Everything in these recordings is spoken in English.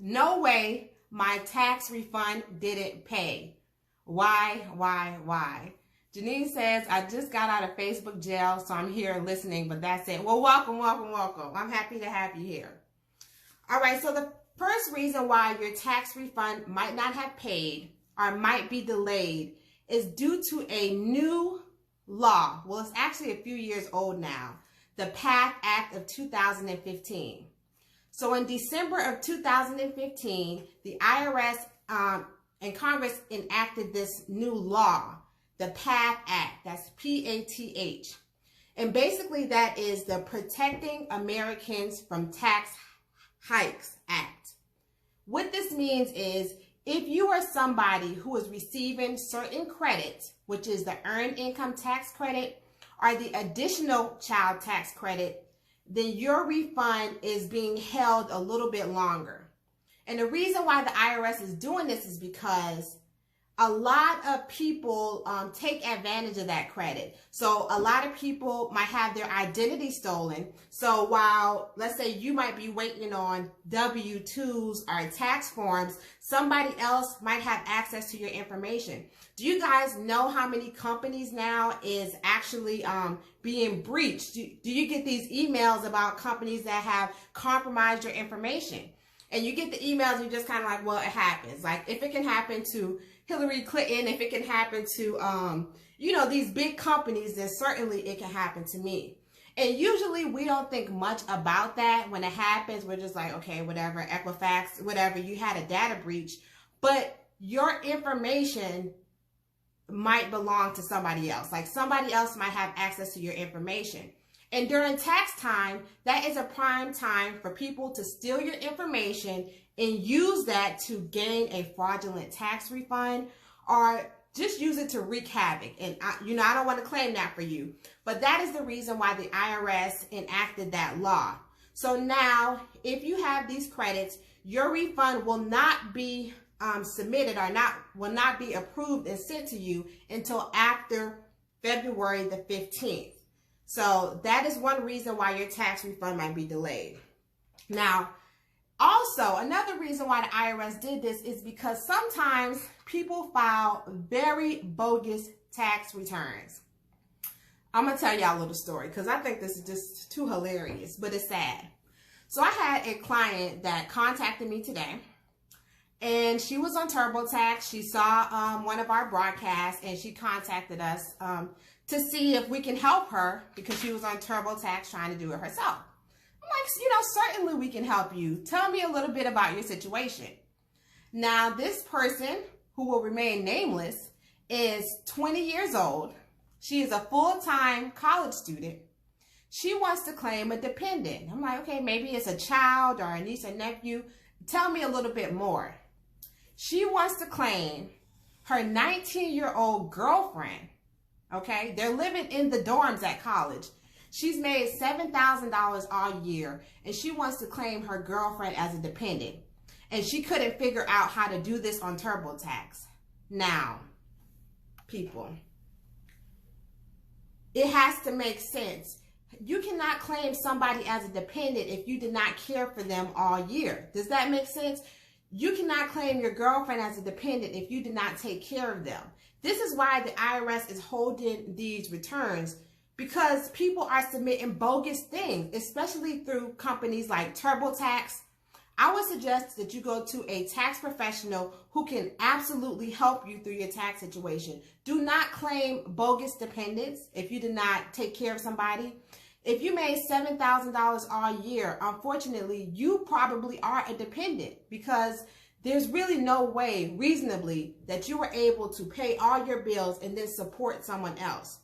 No way, my tax refund didn't pay. Why? Janine says, I just got out of Facebook jail, so I'm here listening, but that's it. Well, welcome. I'm happy to have you here. All right, so the first reason why your tax refund might not have paid or might be delayed is due to a new law. Well, it's actually a few years old now, the PATH Act of 2015. So in December of 2015, the IRS and Congress enacted this new law, the PATH Act. That's P-A-T-H. And basically that is the Protecting Americans from Tax Hikes Act. What this means is if you are somebody who is receiving certain credits, which is the Earned Income Tax Credit or the Additional Child Tax Credit, then your refund is being held a little bit longer. And the reason why the IRS is doing this is because a lot of people take advantage of that credit. So a lot of people might have their identity stolen. So while, let's say you might be waiting on W-2s or tax forms, somebody else might have access to your information. Do you guys know how many companies now is actually being breached? Do you get these emails about companies that have compromised your information? And you get the emails and you're just kind of like, well, it happens. Like if it can happen to Hillary Clinton, if it can happen to, these big companies, then certainly it can happen to me. And usually we don't think much about that when it happens. We're just like, okay, whatever, Equifax, whatever, you had a data breach. But your information might belong to somebody else. Like somebody else might have access to your information. And during tax time, that is a prime time for people to steal your information and use that to gain a fraudulent tax refund or just use it to wreak havoc. And I don't want to claim that for you, but that is the reason why the IRS enacted that law. So now, if you have these credits, your refund will not be submitted or will not be approved and sent to you until after February the 15th. So that is one reason why your tax refund might be delayed. Now, also, another reason why the IRS did this is because sometimes people file very bogus tax returns. I'm going to tell y'all a little story because I think this is just too hilarious, but it's sad. So I had a client that contacted me today, and she was on TurboTax. She saw one of our broadcasts, and she contacted us to see if we can help her because she was on TurboTax trying to do it herself. I'm like, certainly we can help you. Tell me a little bit about your situation. Now, this person, who will remain nameless, is 20 years old. She is a full-time college student. She wants to claim a dependent. I'm like, okay, maybe it's a child or a niece or nephew. Tell me a little bit more. She wants to claim her 19-year-old girlfriend. Okay, they're living in the dorms at college. She's made $7,000 all year, and she wants to claim her girlfriend as a dependent. And she couldn't figure out how to do this on TurboTax. Now, people, it has to make sense. You cannot claim somebody as a dependent if you did not care for them all year. Does that make sense? You cannot claim your girlfriend as a dependent if you did not take care of them. This is why the IRS is holding these returns, because people are submitting bogus things, especially through companies like TurboTax. I would suggest that you go to a tax professional who can absolutely help you through your tax situation. Do not claim bogus dependents if you did not take care of somebody. If you made $7,000 all year, unfortunately, you probably are a dependent because there's really no way reasonably that you were able to pay all your bills and then support someone else.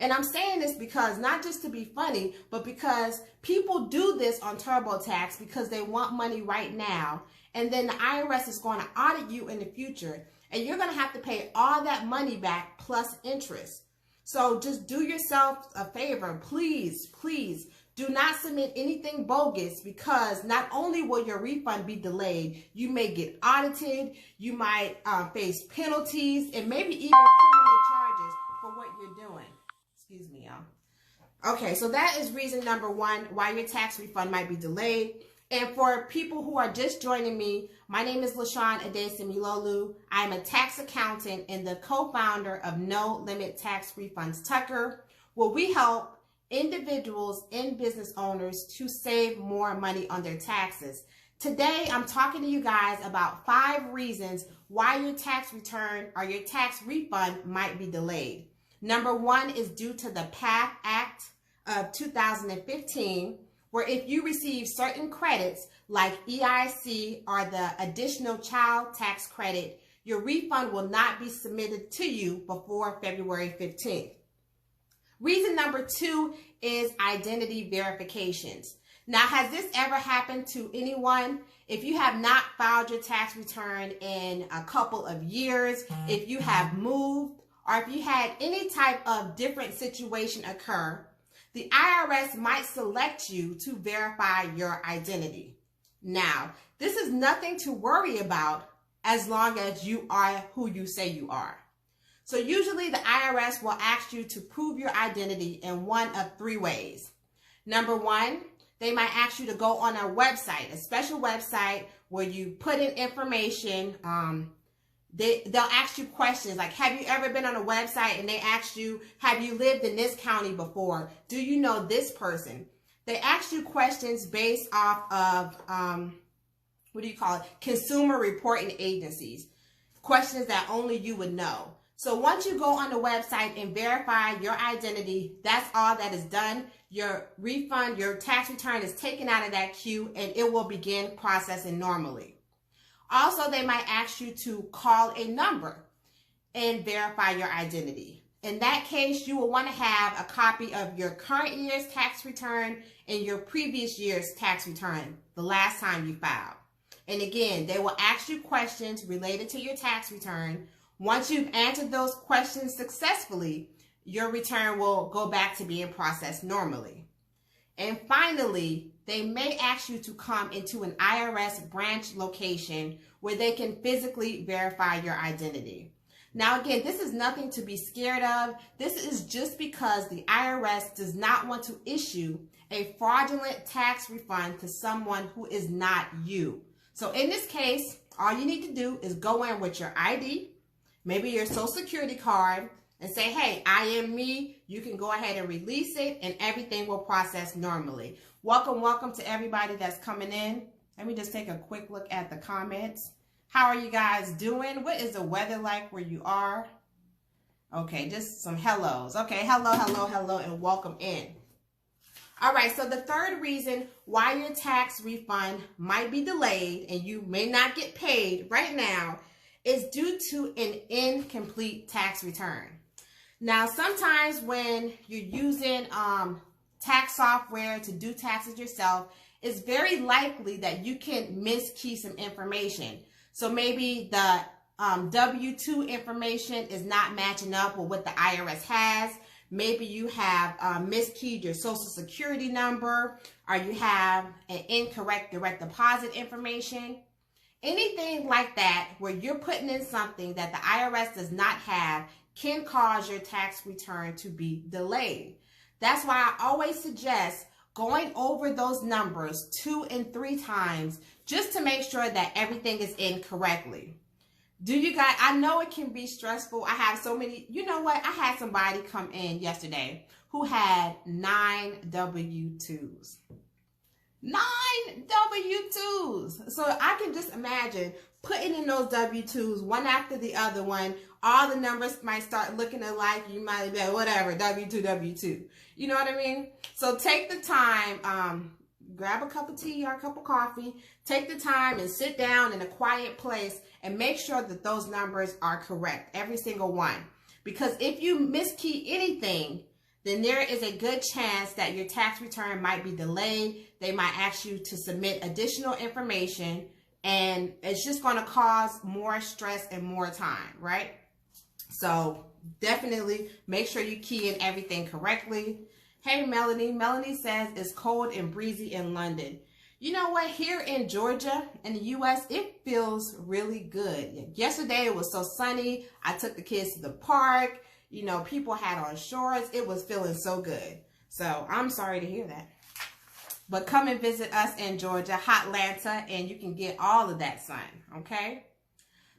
And I'm saying this because not just to be funny, but because people do this on TurboTax because they want money right now. And then the IRS is going to audit you in the future. And you're going to have to pay all that money back plus interest. So just do yourself a favor. Please, please do not submit anything bogus, because not only will your refund be delayed, you may get audited, you might face penalties, and maybe even criminal charges for what you're doing. Excuse me, y'all. Okay, so that is reason number one why your tax refund might be delayed. And for people who are just joining me, my name is LaShawn Adesimilolu. I am a tax accountant and the co-founder of No Limit Tax Refunds Tucker, where we help individuals and business owners to save more money on their taxes. Today, I'm talking to you guys about 5 reasons why your tax return or your tax refund might be delayed. Number 1 is due to the PATH Act of 2015, where if you receive certain credits like EIC or the additional child tax credit, your refund will not be submitted to you before February 15th. Reason number 2 is identity verifications. Now, has this ever happened to anyone? If you have not filed your tax return in a couple of years, if you have moved, or if you had any type of different situation occur, the IRS might select you to verify your identity. Now, this is nothing to worry about as long as you are who you say you are. So usually the IRS will ask you to prove your identity in one of 3 ways. Number 1, they might ask you to go on a website, a special website where you put in information. They'll ask you questions like, have you ever been on a website and they asked you, have you lived in this county before? Do you know this person? They ask you questions based off of, consumer reporting agencies, questions that only you would know. So once you go on the website and verify your identity, that's all that is done. Your refund, your tax return is taken out of that queue and it will begin processing normally. Also, they might ask you to call a number and verify your identity. In that case, you will want to have a copy of your current year's tax return and your previous year's tax return, the last time you filed. And again, they will ask you questions related to your tax return. Once you've answered those questions successfully, your return will go back to being processed normally. And finally, they may ask you to come into an IRS branch location where they can physically verify your identity. Now, again, this is nothing to be scared of. This is just because the IRS does not want to issue a fraudulent tax refund to someone who is not you. So in this case, all you need to do is go in with your ID, maybe your social security card, and say, hey, I am me. You can go ahead and release it and everything will process normally. Welcome to everybody that's coming in. Let me just take a quick look at the comments. How are you guys doing? What is the weather like where you are? Okay, just some hellos. Okay, hello, and welcome in. All right, so the third reason why your tax refund might be delayed and you may not get paid right now is due to an incomplete tax return. Now, sometimes when you're using tax software to do taxes yourself, it's very likely that you can miskey some information. So maybe the W-2 information is not matching up with what the IRS has. Maybe you have miskeyed your social security number, or you have an incorrect direct deposit information. Anything like that where you're putting in something that the IRS does not have can cause your tax return to be delayed. That's why I always suggest going over those numbers 2 and 3 times just to make sure that everything is in correctly. Do you guys, I know it can be stressful. I have so many, you know what? I had somebody come in yesterday who had 9 W-2s. 9 W-2s. So I can just imagine putting in those W-2s one after the other one. All the numbers might start looking alike. You might be like, whatever, W-2, W-2. You know what I mean? So take the time, grab a cup of tea or a cup of coffee. Take the time and sit down in a quiet place and make sure that those numbers are correct, every single one. Because if you miskey anything, then there is a good chance that your tax return might be delayed. They might ask you to submit additional information, and it's just going to cause more stress and more time, right? So definitely make sure you key in everything correctly. Hey, Melanie. Melanie says it's cold and breezy in London. You know what? Here in Georgia, in the U.S., it feels really good. Yesterday, it was so sunny. I took the kids to the park. You know, people had on shorts. It was feeling so good. So I'm sorry to hear that. But come and visit us in Georgia, Hotlanta, and you can get all of that, son, okay?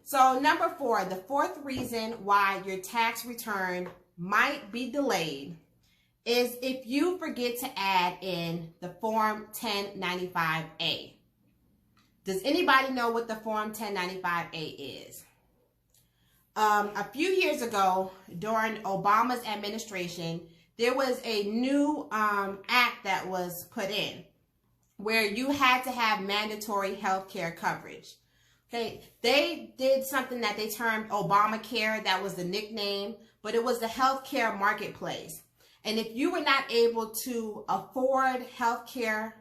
So number 4, the fourth reason why your tax return might be delayed is if you forget to add in the Form 1095-A. Does anybody know what the Form 1095-A is? A few years ago, during Obama's administration, there was a new act that was put in where you had to have mandatory health care coverage. Okay, they did something that they termed Obamacare. That was the nickname, but it was the health care marketplace. And if you were not able to afford health care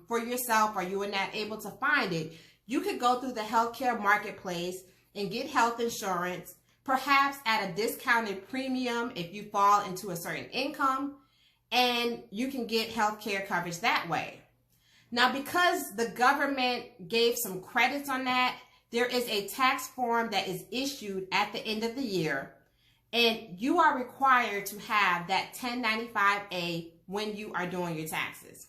for yourself, or you were not able to find it, you could go through the health care marketplace and get health insurance, perhaps at a discounted premium if you fall into a certain income, and you can get health care coverage that way. Now, because the government gave some credits on that, there is a tax form that is issued at the end of the year, and you are required to have that 1095-A when you are doing your taxes.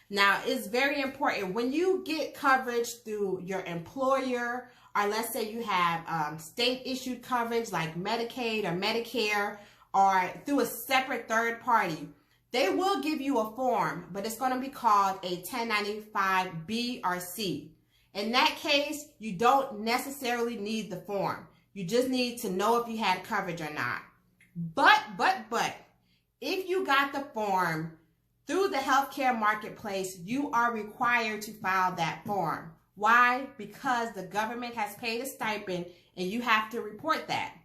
Now, it's very important when you get coverage through your employer, or let's say you have state-issued coverage like Medicaid or Medicare, or through a separate third party, they will give you a form, but it's going to be called a 1095-B or C. In that case, you don't necessarily need the form. You just need to know if you had coverage or not. But, if you got the form through the healthcare marketplace, you are required to file that form. Why? Because the government has paid a stipend and you have to report that.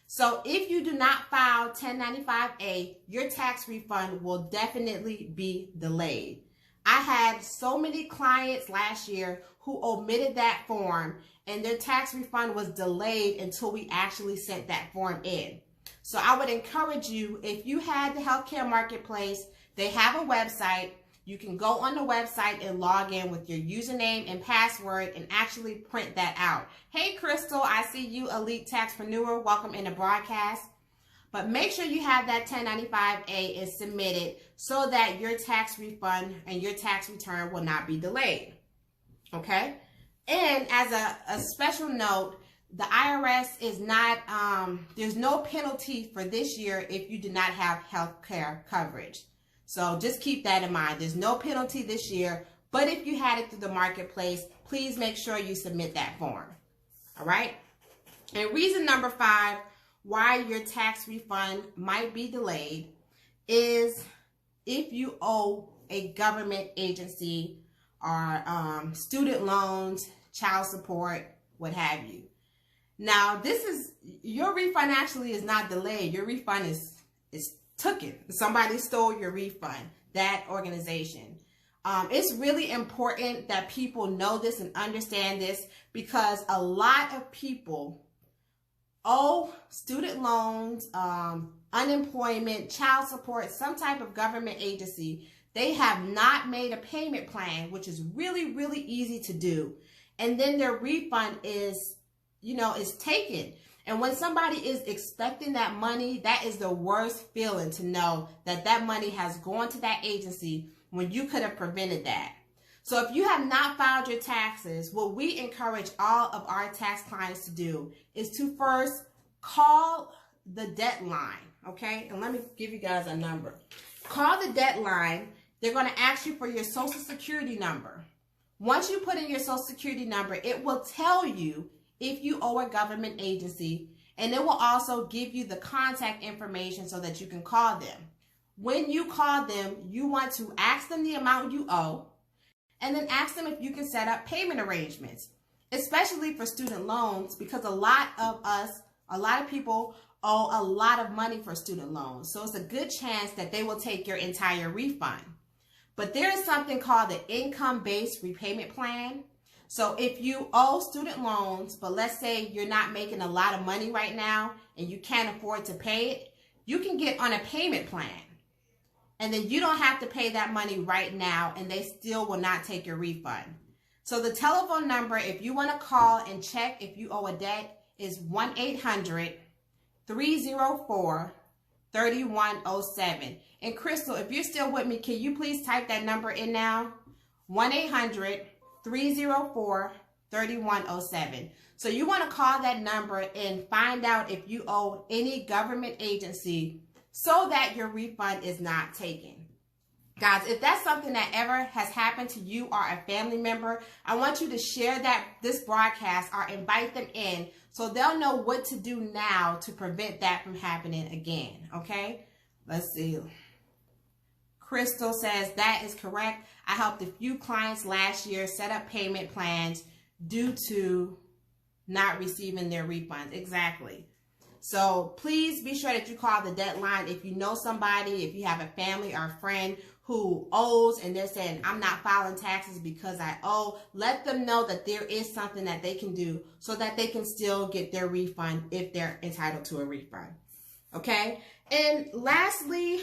So if you do not file 1095-A, your tax refund will definitely be delayed. I had so many clients last year who omitted that form, and their tax refund was delayed until we actually sent that form in. So I would encourage you, if you had the healthcare marketplace, they have a website. You can go on the website and log in with your username and password and actually print that out. Hey, Crystal, I see you, Elite Taxpreneur. Welcome in the broadcast. But make sure you have that 1095-A is submitted so that your tax refund and your tax return will not be delayed. Okay? And as a special note, the IRS is not, there's no penalty for this year if you do not have health care coverage. So just keep that in mind. There's no penalty this year, but if you had it through the marketplace, please make sure you submit that form. All right? And reason number 5 why your tax refund might be delayed is if you owe a government agency or student loans, child support, what have you. Now, your refund actually is not delayed. Your refund is taken. Somebody stole your refund, that organization. It's really important that people know this and understand this, because a lot of people owe student loans, unemployment, child support, some type of government agency. They have not made a payment plan, which is really, really easy to do. And then their refund is taken. And when somebody is expecting that money, that is the worst feeling, to know that that money has gone to that agency when you could have prevented that. So if you have not filed your taxes, what we encourage all of our tax clients to do is to first call the deadline, okay? And let me give you guys a number. Call the deadline. They're going to ask you for your Social Security number. Once you put in your Social Security number, it will tell you if you owe a government agency, and it will also give you the contact information so that you can call them. When you call them, you want to ask them the amount you owe, and then ask them if you can set up payment arrangements, especially for student loans, because a lot of people owe a lot of money for student loans. So it's a good chance that they will take your entire refund. But there is something called the income-based repayment plan. So if you owe student loans, but let's say you're not making a lot of money right now and you can't afford to pay it, you can get on a payment plan. And then you don't have to pay that money right now, and they still will not take your refund. So the telephone number, if you want to call and check if you owe a debt, is 1-800-304-3600. 3107. And Crystal, if you're still with me, can you please type that number in now? 1-800-304-3107. So you want to call that number and find out if you owe any government agency so that your refund is not taken. Guys, if that's something that ever has happened to you or a family member, I want you to share this broadcast or invite them in so they'll know what to do now to prevent that from happening again, okay? Let's see. Crystal says, that is correct. I helped a few clients last year set up payment plans due to not receiving their refunds. Exactly. So please be sure that you call the deadline if you know somebody, if you have a family or a friend who owes and they're saying, I'm not filing taxes because I owe. Let them know that there is something that they can do so that they can still get their refund if they're entitled to a refund. Okay. And lastly,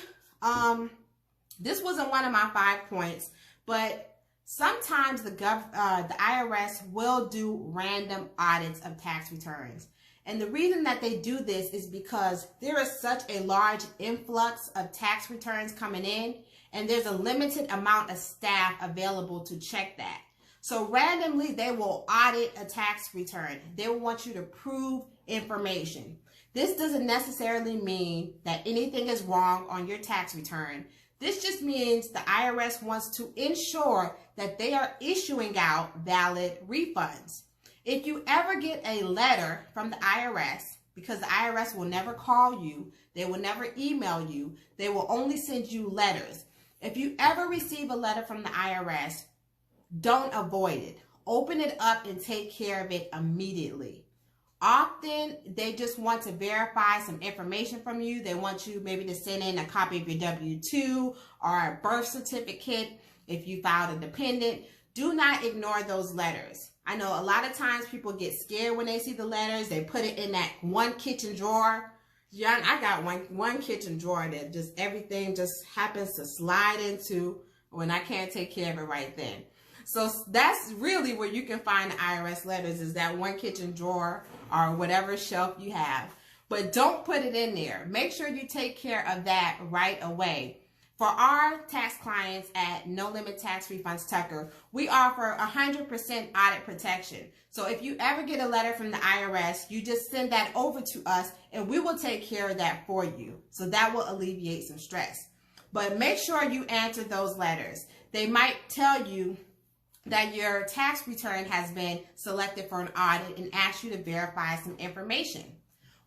this wasn't one of my 5 points, but sometimes the IRS will do random audits of tax returns. And the reason that they do this is because there is such a large influx of tax returns coming in, and there's a limited amount of staff available to check that. So randomly, they will audit a tax return. They will want you to prove information. This doesn't necessarily mean that anything is wrong on your tax return. This just means the IRS wants to ensure that they are issuing out valid refunds. If you ever get a letter from the IRS, because the IRS will never call you, they will never email you, they will only send you letters. If you ever receive a letter from the IRS, don't avoid it. Open it up and take care of it immediately. Often, they just want to verify some information from you. They want you maybe to send in a copy of your W-2 or a birth certificate if you filed a dependent. Do not ignore those letters. I know a lot of times people get scared when they see the letters. They put it in that one kitchen drawer. Yeah, I got one kitchen drawer that just everything just happens to slide into when I can't take care of it right then. So that's really where you can find the IRS letters, is that one kitchen drawer or whatever shelf you have. But don't put it in there. Make sure you take care of that right away. For our tax clients at No Limit Tax Refunds Tucker, we offer 100% audit protection. So if you ever get a letter from the IRS, you just send that over to us and we will take care of that for you. So that will alleviate some stress. But make sure you answer those letters. They might tell you that your tax return has been selected for an audit and ask you to verify some information.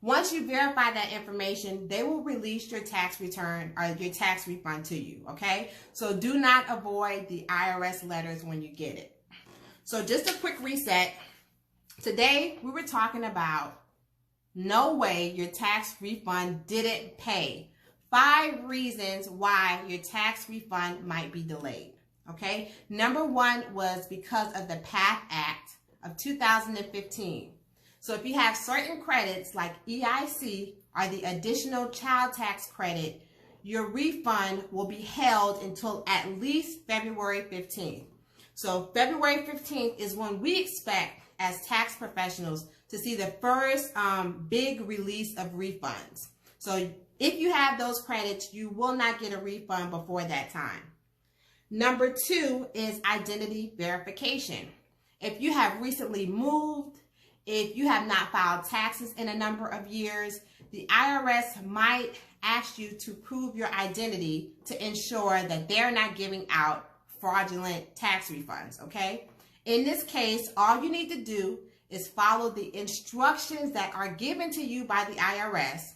Once you verify that information, they will release your tax return or your tax refund to you, okay? So do not avoid the IRS letters when you get it. So just a quick reset. Today, we were talking about no way your tax refund didn't pay. 5 reasons why your tax refund might be delayed, okay? Number 1 was because of the PATH Act of 2015. So if you have certain credits like EIC or the additional child tax credit, your refund will be held until at least February 15th. So February 15th is when we expect as tax professionals to see the first big release of refunds. So if you have those credits, you will not get a refund before that time. Number 2 is identity verification. If you have recently moved, if you have not filed taxes in a number of years, the IRS might ask you to prove your identity to ensure that they're not giving out fraudulent tax refunds, okay? In this case, all you need to do is follow the instructions that are given to you by the IRS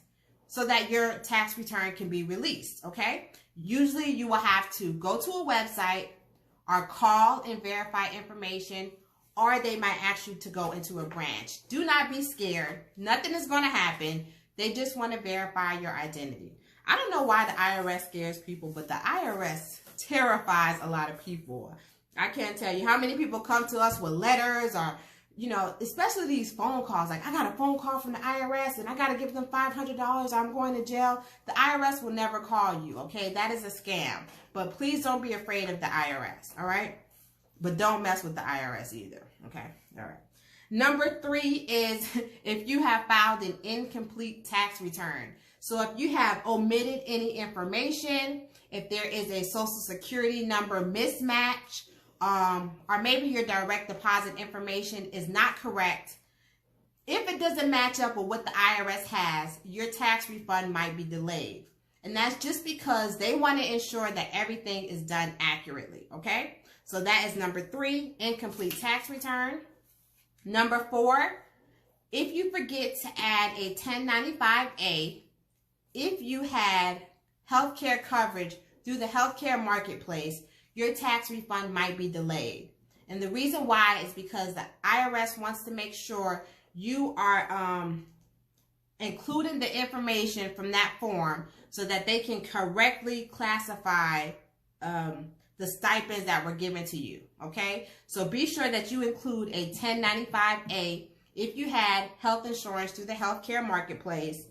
so that your tax return can be released, okay? Usually you will have to go to a website or call and verify information, or they might ask you to go into a branch. Do not be scared. Nothing is going to happen. They just want to verify your identity. I don't know why the IRS scares people, but the IRS terrifies a lot of people. I can't tell you how many people come to us with letters or, you know, especially these phone calls. Like, I got a phone call from the IRS and I got to give them $500. I'm going to jail. The IRS will never call you, okay? That is a scam. But please don't be afraid of the IRS, all right? But don't mess with the IRS either, okay? All right. Number 3 is if you have filed an incomplete tax return. So if you have omitted any information, if there is a social security number mismatch, or maybe your direct deposit information is not correct, if it doesn't match up with what the IRS has, your tax refund might be delayed. And that's just because they want to ensure that everything is done accurately, okay? So that is number 3, incomplete tax return. Number 4, if you forget to add a 1095-A, if you had healthcare coverage through the healthcare marketplace, your tax refund might be delayed. And the reason why is because the IRS wants to make sure you are including the information from that form so that they can correctly classify the stipends that were given to you, okay? So be sure that you include a 1095-A if you had health insurance through the healthcare marketplace.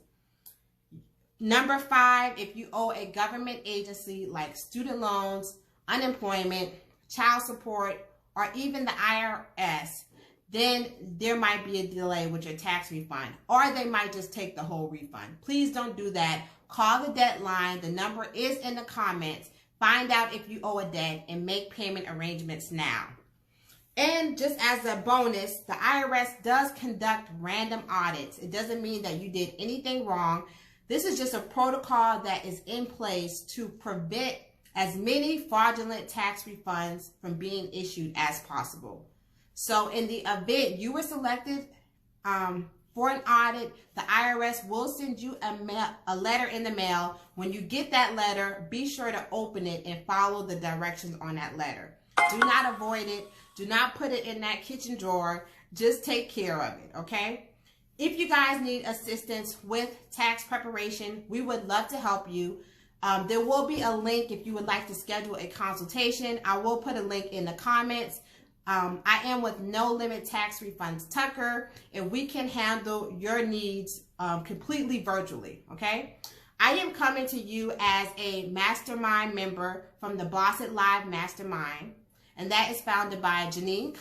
Number 5, if you owe a government agency like student loans, unemployment, child support, or even the IRS, then there might be a delay with your tax refund, or they might just take the whole refund. Please don't do that. Call the debt line. The number is in the comments. Find out if you owe a debt and make payment arrangements now. And just as a bonus, the IRS does conduct random audits. It doesn't mean that you did anything wrong. This is just a protocol that is in place to prevent as many fraudulent tax refunds from being issued as possible. So in the event you were selected for an audit, the IRS will send you a letter in the mail. When you get that letter, be sure to open it and follow the directions on that letter. Do not avoid it. Do not put it in that kitchen drawer. Just take care of it, okay? If you guys need assistance with tax preparation, we would love to help you. There will be a link if you would like to schedule a consultation. I will put a link in the comments. I am with No Limit Tax Refunds Tucker, and we can handle your needs completely virtually, okay? I am coming to you as a mastermind member from the Boss It Live Mastermind, and that is founded by Janine.